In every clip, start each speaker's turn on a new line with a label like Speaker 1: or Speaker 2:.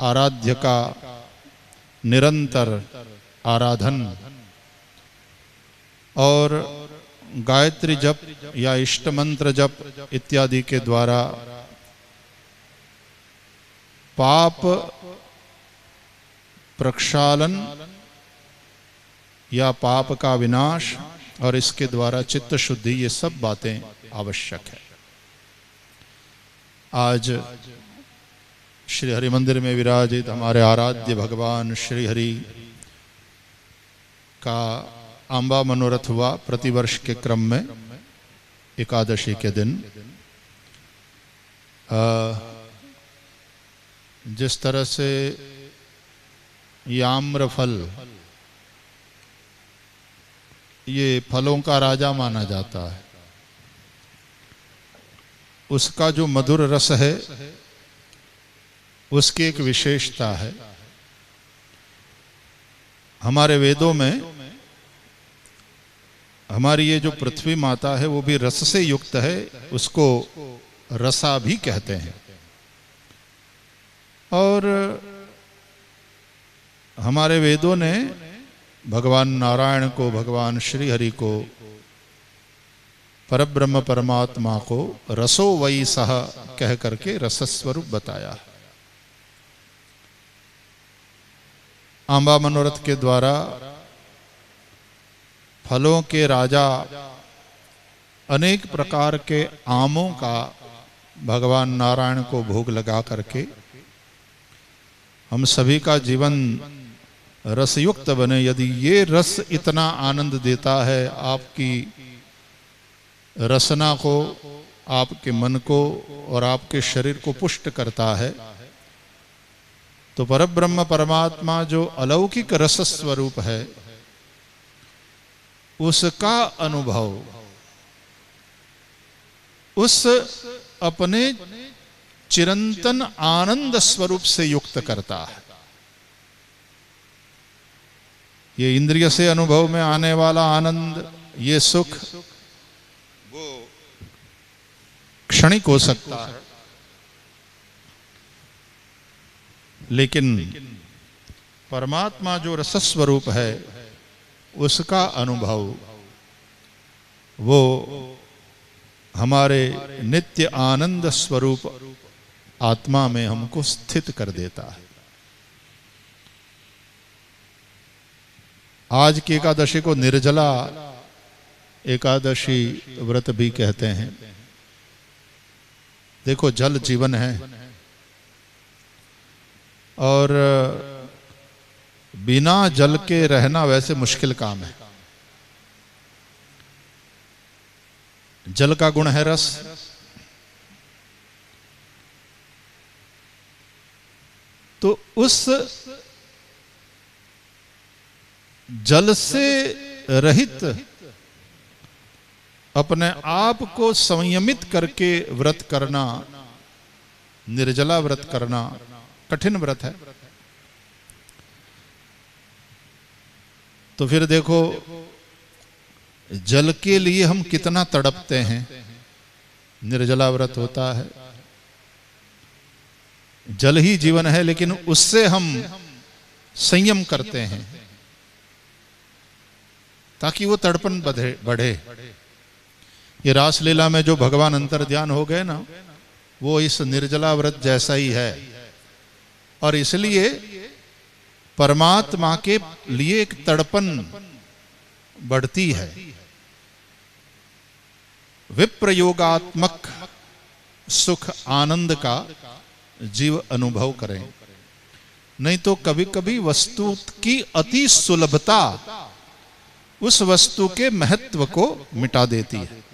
Speaker 1: आराध्य का निरंतर आराधन और गायत्री जप या इष्ट मंत्र जप इत्यादि के द्वारा पाप प्रक्षालन या पाप का विनाश और इसके द्वारा चित्त शुद्धि, ये सब बातें आवश्यक है। आज श्री हरि मंदिर में विराजित हमारे आराध्य भगवान श्री हरि का आंबा मनोरथ हुआ प्रतिवर्ष के क्रम में एकादशी के दिन। जिस तरह से याम्र फल ये फलों का राजा माना जाता है, उसका जो मधुर रस है उसकी एक विशेषता है। हमारे वेदों में हमारी ये जो पृथ्वी माता है वो भी रस से युक्त है, उसको रसा भी कहते हैं। और हमारे वेदों ने भगवान नारायण को, भगवान श्री हरि को, परब्रह्म परमात्मा को रसो वै सह कह करके रसस्वरूप बताया। आंबा मनोरथ के द्वारा फलों के राजा अनेक प्रकार के आमों का भगवान नारायण को भोग लगा करके हम सभी का जीवन रसयुक्त बने। यदि ये रस इतना आनंद देता है, आपकी रसना को, आपके मन को और आपके शरीर को पुष्ट करता है, तो परब्रह्म परमात्मा जो अलौकिक रस स्वरूप है उसका अनुभव उस अपने चिरंतन आनंद स्वरूप से युक्त करता है। ये इंद्रिय से अनुभव में आने वाला आनंद, ये सुख वो क्षणिक हो सकता है, लेकिन परमात्मा जो रसस्वरूप है उसका अनुभव वो हमारे नित्य आनंद स्वरूप आत्मा में हमको स्थित कर देता है। आज की एकादशी को निर्जला एकादशी व्रत भी कहते हैं। देखो, जल जीवन है और बिना जल के रहना वैसे मुश्किल काम है। जल का गुण है रस, तो उस जल से रहित अपने आप को संयमित करके व्रत करना, निर्जला व्रत करना कठिन व्रत है। तो फिर देखो, जल के लिए हम कितना तड़पते हैं। निर्जला व्रत होता है, जल ही जीवन है, लेकिन उससे हम संयम करते हैं ताकि वो तड़पन बढ़े। ये रासलीला में जो भगवान अंतर्ध्यान हो गए ना, वो इस निर्जला व्रत जैसा ही है। और इसलिए परमात्मा के लिए एक तड़पन बढ़ती है। विप्रयोगात्मक सुख आनंद का जीव अनुभव करें, नहीं तो कभी कभी वस्तु की अति सुलभता उस वस्तु के महत्व को मिटा देती है।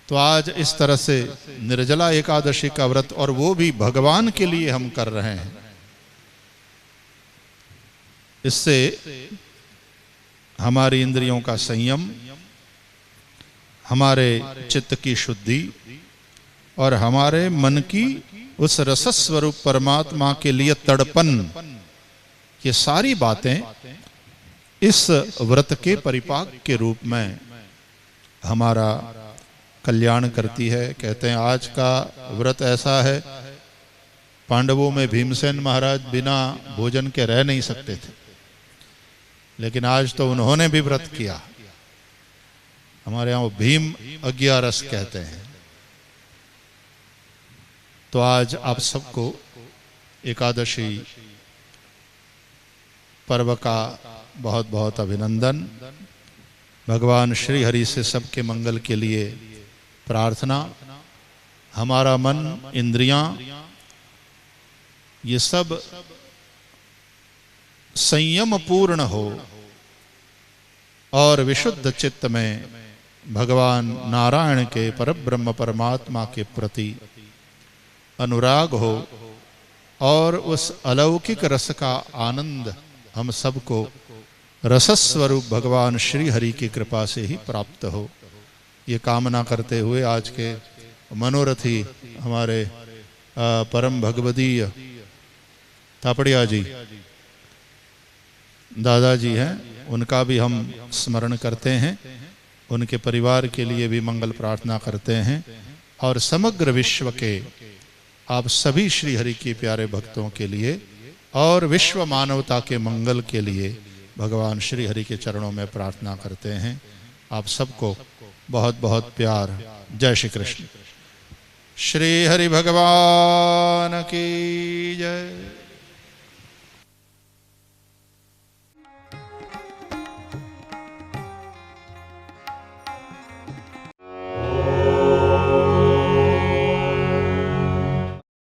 Speaker 1: तो आज इस तरह से निर्जला एकादशी का व्रत, और वो भी भगवान के लिए हम कर रहे हैं, इससे हमारी इंद्रियों का संयम, हमारे चित्त की शुद्धि और हमारे मन की उस रसस्वरूप परमात्मा के लिए तड़पन, ये सारी बातें इस व्रत के परिपाक के रूप में हमारा कल्याण करती है। कहते हैं आज का व्रत ऐसा है पांडवों में भीमसेन महाराज बिना भोजन के रह नहीं सकते थे, लेकिन आज तो उन्होंने भी व्रत किया। हमारे यहाँ वो भीम अज्ञारस कहते हैं। तो आज आप सबको एकादशी पर्व का बहुत बहुत अभिनंदन। भगवान श्री हरि से सबके मंगल के लिए प्रार्थना। हमारा मन, इंद्रियां, ये सब संयम पूर्ण हो और विशुद्ध चित्त में भगवान नारायण के परब्रह्म परमात्मा के प्रति अनुराग हो और उस अलौकिक रस का आनंद हम सबको रसस्वरूप भगवान श्री हरि की कृपा से ही प्राप्त हो, ये कामना करते हुए आज के मनोरथी हमारे परम भगवदीय थापड़िया जी दादाजी हैं, उनका भी हम स्मरण करते हैं। उनके परिवार के लिए भी मंगल प्रार्थना करते हैं और समग्र विश्व के आप सभी श्री हरि के प्यारे भक्तों के लिए और विश्व मानवता के मंगल के लिए भगवान श्री हरि के चरणों में प्रार्थना करते हैं। आप सबको बहुत बहुत प्यार। जय श्री कृष्ण। श्री हरि भगवान की जय।